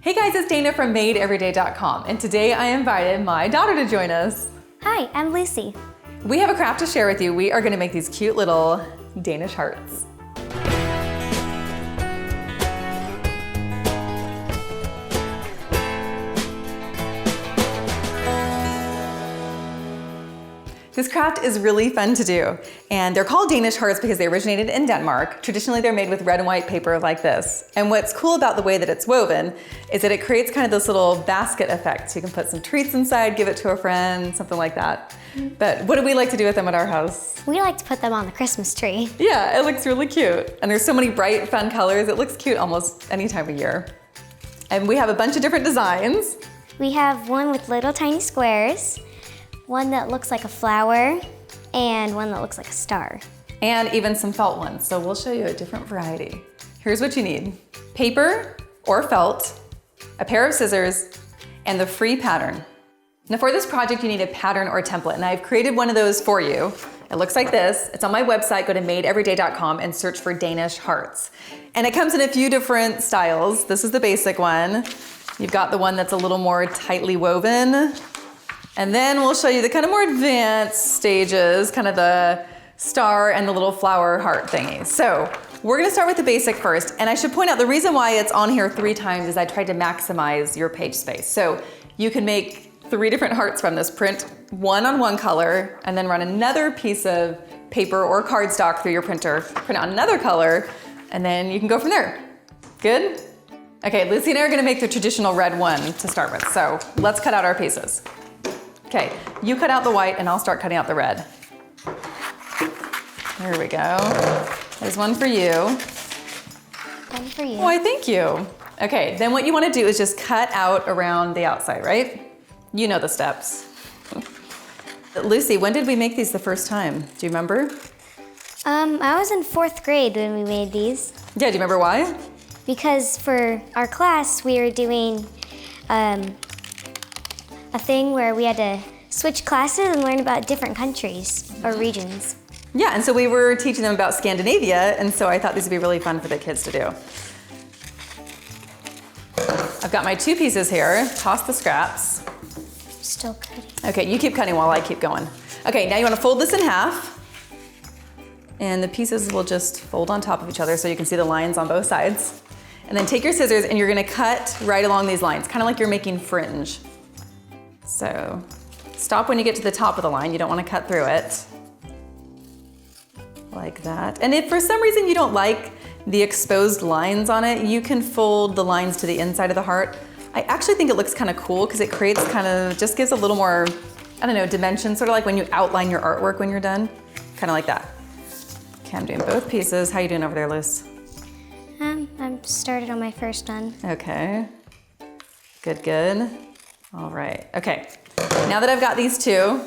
Hey guys, it's Dana from MadeEveryday.com, and today I invited my daughter to join us. Hi, I'm Lucy. We have a craft to share with you. We are going to make these cute little Danish hearts. This craft is really fun to do, and they're called Danish hearts because they originated in Denmark. Traditionally, they're made with red and white paper like this. And what's cool about the way that it's woven is that it creates kind of this little basket effect. So you can put some treats inside, give it to a friend, something like that. But what do we like to do with them at our house? We like to put them on the Christmas tree. Yeah, it looks really cute. And there's so many bright, fun colors. It looks cute almost any time of year. And we have a bunch of different designs. We have one with little tiny squares, one that looks like a flower, and one that looks like a star. And even some felt ones, so we'll show you a different variety. Here's what you need: paper or felt, a pair of scissors, and the free pattern. Now for this project, you need a pattern or a template, and I've created one of those for you. It looks like this. It's on my website. Go to MadeEveryday.com and search for Danish hearts. And it comes in a few different styles. This is the basic one. You've got the one that's a little more tightly woven. And then we'll show you the kind of more advanced stages, kind of the star and the little flower heart thingy. So we're gonna start with the basic first. And I should point out the reason why it's on here 3 times is I tried to maximize your page space. So you can make 3 different hearts from this. Print one on one color and then run another piece of paper or cardstock through your printer, print out another color, and then you can go from there. Good? Okay, Lucy and I are gonna make the traditional red one to start with. So let's cut out our pieces. Okay, you cut out the white and I'll start cutting out the red. There we go. There's one for you. One for you. Why, thank you. Okay, then what you want to do is just cut out around the outside, right? You know the steps. Lucy, when did we make these the first time? Do you remember? I was in 4th grade when we made these. Yeah, do you remember why? Because for our class, we were doing a thing where we had to switch classes and learn about different countries or regions. Yeah, and so we were teaching them about Scandinavia, and so I thought these would be really fun for the kids to do. I've got my 2 pieces here. Toss the scraps. Still cutting. Okay, you keep cutting while I keep going. Okay, now you want to fold this in half, and the pieces will just fold on top of each other so you can see the lines on both sides. And then take your scissors and you're gonna cut right along these lines, kind of like you're making fringe. So stop when you get to the top of the line. You don't want to cut through it. Like that. And if for some reason you don't like the exposed lines on it, you can fold the lines to the inside of the heart. I actually think it looks kind of cool because it creates just gives a little more, I don't know, dimension, sort of like when you outline your artwork when you're done. Kind of like that. Okay, I'm doing both pieces. How you doing over there, Luce? I'm started on my first one. Okay. Good, good. All right, okay. Now that I've got these 2,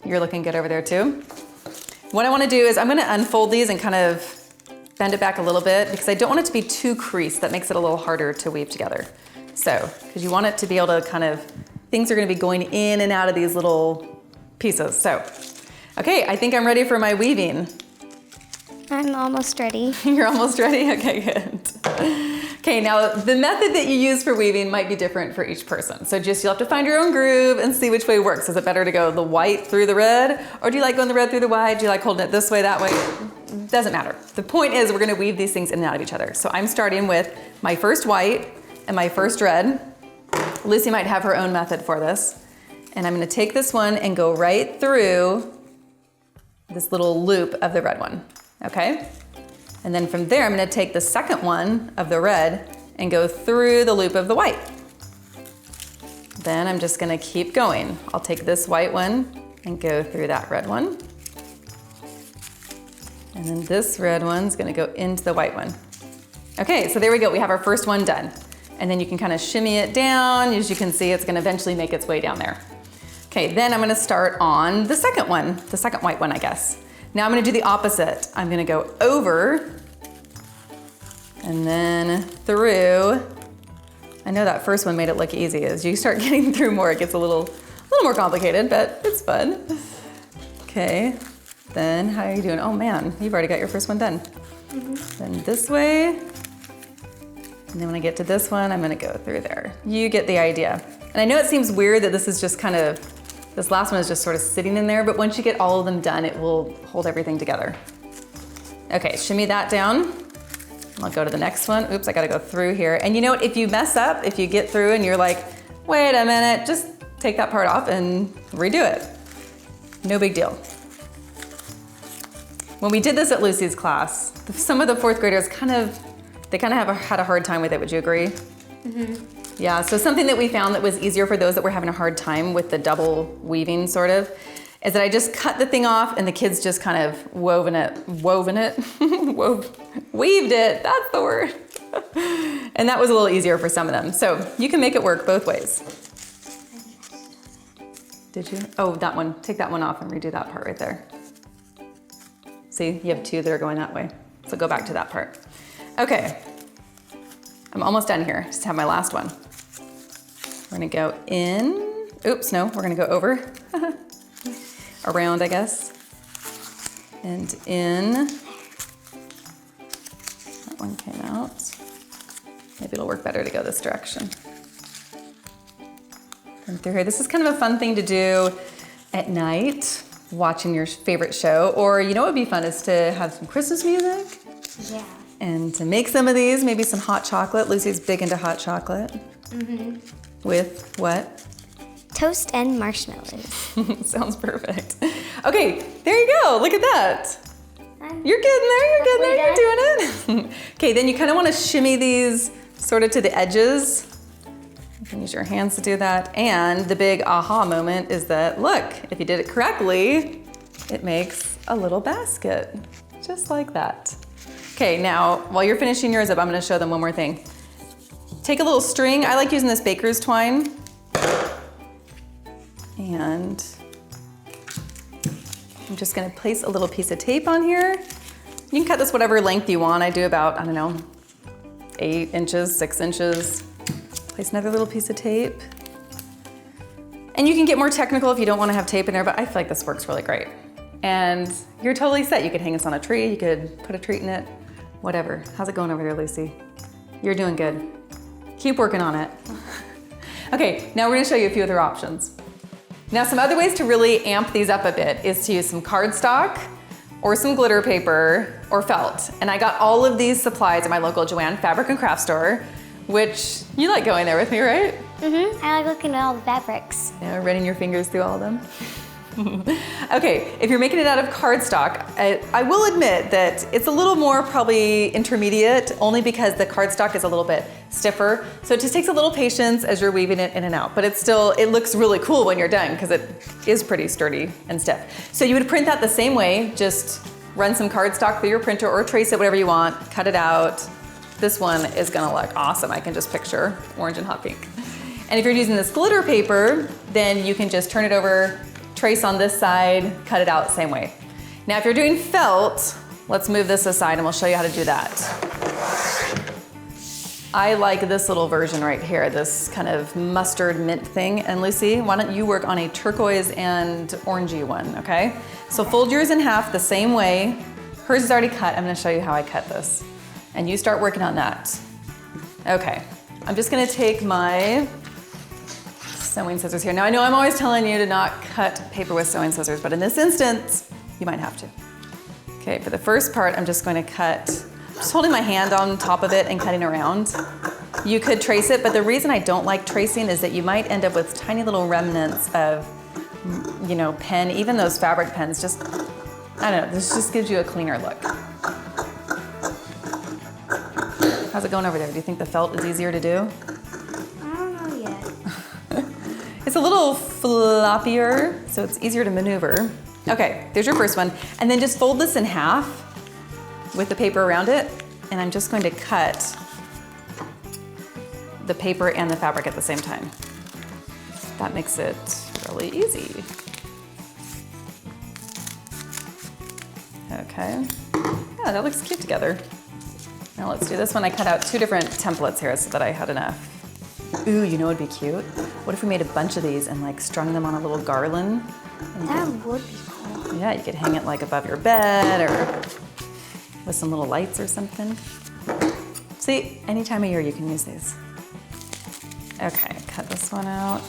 you're looking good over there too. What I wanna do is I'm gonna unfold these and kind of bend it back a little bit because I don't want it to be too creased. That makes it a little harder to weave together. So, because you want it to be able to things are gonna be going in and out of these little pieces. So, okay, I think I'm ready for my weaving. I'm almost ready. You're almost ready? Okay, good. Okay, now the method that you use for weaving might be different for each person. So you'll have to find your own groove and see which way works. Is it better to go the white through the red? Or do you like going the red through the white? Do you like holding it this way, that way? Doesn't matter. The point is we're gonna weave these things in and out of each other. So I'm starting with my first white and my first red. Lucy might have her own method for this. And I'm gonna take this one and go right through this little loop of the red one, okay? And then from there, I'm gonna take the second one of the red and go through the loop of the white. Then I'm just gonna keep going. I'll take this white one and go through that red one. And then this red one's gonna go into the white one. Okay, so there we go. We have our first one done. And then you can kind of shimmy it down. As you can see, it's gonna eventually make its way down there. Okay, then I'm gonna start on the second one, the second white one, I guess. Now I'm gonna do the opposite. I'm gonna go over and then through. I know that first one made it look easy. As you start getting through more, it gets a little more complicated, but it's fun. Okay, then how are you doing? Oh man, you've already got your first one done. Then this way, And then when I get to this one, I'm gonna go through there. You get the idea. And I know it seems weird that this is just kind of, this last one is just sort of sitting in there, but once you get all of them done, it will hold everything together. Okay, shimmy that down. I'll go to the next one. Oops, I gotta go through here. And you know what, if you mess up, if you get through and you're like, wait a minute, just take that part off and redo it. No big deal. When we did this at Lucy's class, some of the fourth graders had a hard time with it, would you agree? Mm-hmm. Yeah, so something that we found that was easier for those that were having a hard time with the double weaving sort of, is that I just cut the thing off and the kids just kind of weaved it, that's the word. And that was a little easier for some of them. So you can make it work both ways. Did you? Oh, that one, take that one off and redo that part right there. See, you have two that are going that way. So go back to that part. Okay, I'm almost done here. Just have my last one. We're gonna go in. Oops, no, we're gonna go over. Around, I guess. And in. That one came out. Maybe it'll work better to go this direction. And through here. This is kind of a fun thing to do at night, watching your favorite show. Or you know what would be fun is to have some Christmas music. Yeah. And to make some of these, maybe some hot chocolate. Lucy's big into hot chocolate. Mm-hmm. With what? Toast and marshmallows. Sounds perfect. Okay, there you go. Look at that. You're getting there, you're doing it. Okay, then you kind of want to shimmy these sort of to the edges. You can use your hands to do that. And the big aha moment is that, look, if you did it correctly, it makes a little basket, just like that. Okay, now, while you're finishing yours up, I'm gonna show them one more thing. Take a little string. I like using this baker's twine. And I'm just gonna place a little piece of tape on here. You can cut this whatever length you want. I do about, I don't know, 8 inches, 6 inches. Place another little piece of tape. And you can get more technical if you don't wanna have tape in there, but I feel like this works really great. And you're totally set. You could hang this on a tree, you could put a treat in it, whatever. How's it going over there, Lucy? You're doing good. Keep working on it. Okay, now we're gonna show you a few other options. Now, some other ways to really amp these up a bit is to use some cardstock or some glitter paper or felt. And I got all of these supplies at my local Joann Fabric and Craft store, which you like going there with me, right? Mm-hmm. I like looking at all the fabrics. Yeah, running your fingers through all of them. Okay, if you're making it out of cardstock, I will admit that it's a little more probably intermediate, only because the cardstock is a little bit stiffer. So it just takes a little patience as you're weaving it in and out, but it looks really cool when you're done because it is pretty sturdy and stiff. So you would print that the same way, just run some cardstock through your printer or trace it, whatever you want, cut it out. This one is gonna look awesome. I can just picture orange and hot pink. And if you're using this glitter paper, then you can just turn it over, trace on this side, cut it out same way. Now, if you're doing felt, let's move this aside and we'll show you how to do that. I like this little version right here, this kind of mustard mint thing. And Lucy, why don't you work on a turquoise and orangey one, okay? So fold yours in half the same way. Hers is already cut. I'm gonna show you how I cut this. And you start working on that. Okay, I'm just gonna take my sewing scissors here. Now I know I'm always telling you to not cut paper with sewing scissors, but in this instance, you might have to. Okay, for the first part, I'm just going to cut, just holding my hand on top of it and cutting around. You could trace it, but the reason I don't like tracing is that you might end up with tiny little remnants of, you know, pen, even those fabric pens, just, I don't know, this just gives you a cleaner look. How's it going over there? Do you think the felt is easier to do? It's a little floppier, so it's easier to maneuver. Okay, there's your first one. And then just fold this in half with the paper around it. And I'm just going to cut the paper and the fabric at the same time. That makes it really easy. Okay, yeah, that looks cute together. Now let's do this one. I cut out 2 different templates here so that I had enough. Ooh, you know what would be cute? What if we made a bunch of these and like strung them on a little garland? That would be cool. Yeah, you could hang it like above your bed or with some little lights or something. See, any time of year you can use these. Okay, cut this one out.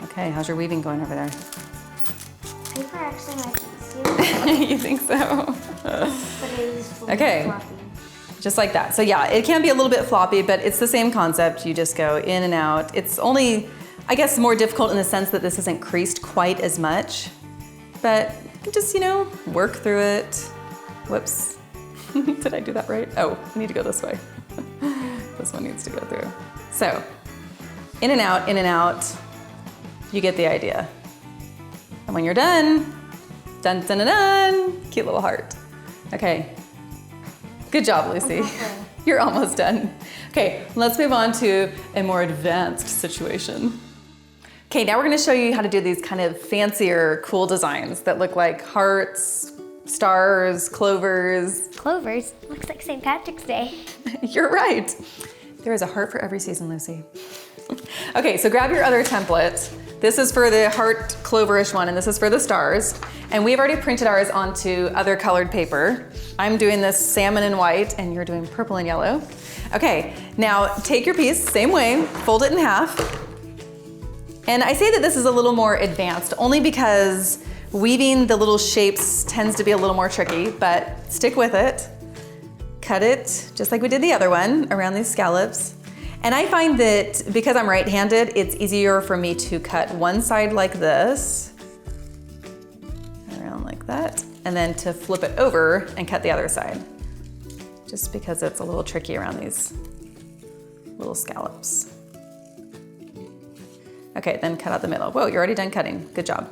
Okay, how's your weaving going over there? Paper actually might be easier. You think so? But it is fully Okay. floppy. Just like that. So yeah, it can be a little bit floppy, but it's the same concept. You just go in and out. It's only, I guess, more difficult in the sense that this isn't creased quite as much, but you can just, work through it. Whoops. Did I do that right? Oh, I need to go this way. This one needs to go through. So, in and out, you get the idea. And when you're done, dun dun dun dun, cute little heart. Okay, good job, Lucy. You're almost done. Okay, let's move on to a more advanced situation. Okay, now we're gonna show you how to do these kind of fancier, cool designs that look like hearts, stars, clovers. Clovers? Looks like St. Patrick's Day. You're right. There is a heart for every season, Lucy. Okay, so grab your other template. This is for the heart cloverish one, and this is for the stars. And we've already printed ours onto other colored paper. I'm doing this salmon and white, and you're doing purple and yellow. Okay, now take your piece, same way, fold it in half. And I say that this is a little more advanced, only because weaving the little shapes tends to be a little more tricky, but stick with it. Cut it, just like we did the other one, around these scallops. And I find that because I'm right-handed, it's easier for me to cut one side like this, around like that, and then to flip it over and cut the other side, just because it's a little tricky around these little scallops. Okay, then cut out the middle. Whoa, you're already done cutting. Good job.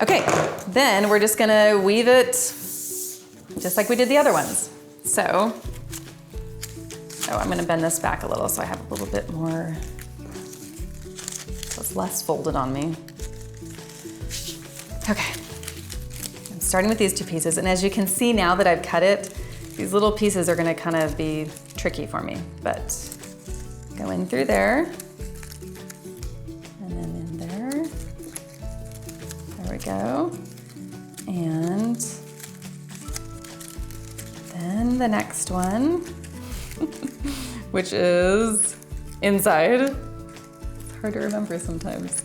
Okay, then we're just gonna weave it just like we did the other ones. So, I'm gonna bend this back a little so I have a little bit more, so it's less folded on me. Okay, I'm starting with these two pieces, and as you can see now that I've cut it, these little pieces are gonna kind of be tricky for me, but go in through there, and then in there. There we go. And then the next one, which is inside. It's hard to remember sometimes.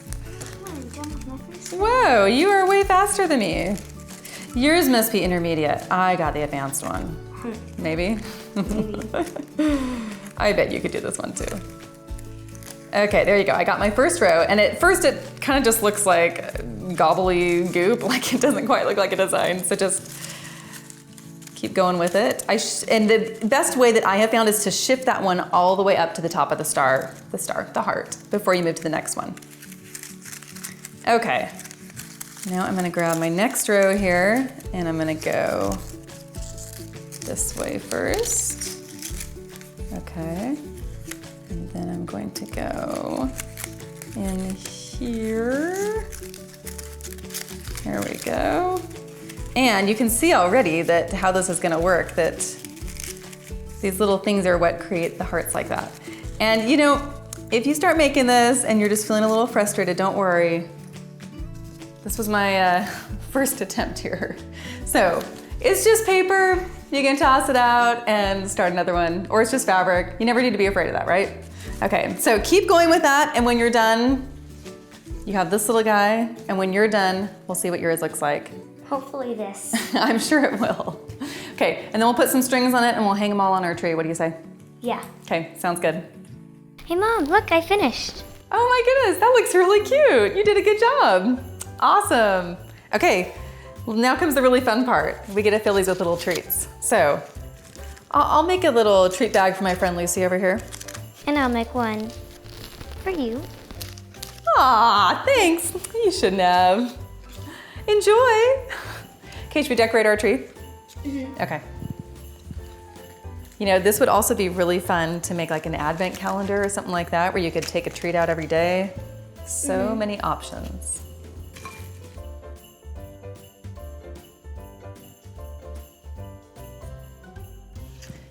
Whoa, you are way faster than me. Yours must be intermediate. I got the advanced one. Maybe? I bet you could do this one too. Okay, there you go. I got my first row, and at first it kind of just looks like gobbly goop, like it doesn't quite look like a design, so just keep going with it. And the best way that I have found is to shift that one all the way up to the top of the heart, before you move to the next one. Okay, now I'm gonna grab my next row here, and I'm gonna go this way first. Okay, and then I'm going to go in here. There we go. And you can see already that how this is gonna work, that these little things are what create the hearts like that. And if you start making this and you're just feeling a little frustrated, don't worry. This was my first attempt here. So it's just paper, you can toss it out and start another one, or it's just fabric. You never need to be afraid of that, right? Okay, so keep going with that, and when you're done, you have this little guy, and when you're done, we'll see what yours looks like. Hopefully this. I'm sure it will. Okay, and then we'll put some strings on it and we'll hang them all on our tree. What do you say? Yeah. Okay, sounds good. Hey Mom, look, I finished. Oh my goodness, that looks really cute. You did a good job. Awesome. Okay, well, now comes the really fun part. We get to fill these with little treats. So, I'll make a little treat bag for my friend Lucy over here. And I'll make one for you. Aw, thanks. You shouldn't have. Enjoy. Okay, should we decorate our tree? Okay. This would also be really fun to make like an advent calendar or something like that, where you could take a treat out every day. So many options.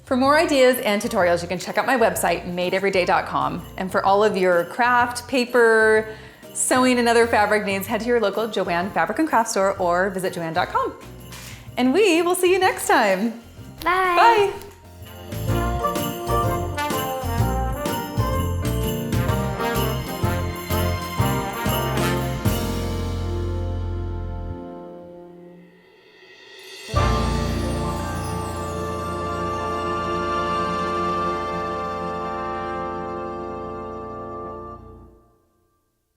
For more ideas and tutorials, you can check out my website, madeeveryday.com. And for all of your craft, paper, sewing, and other fabric needs, head to your local Joann Fabric and Craft store or visit joann.com. And we will see you next time. Bye. Bye.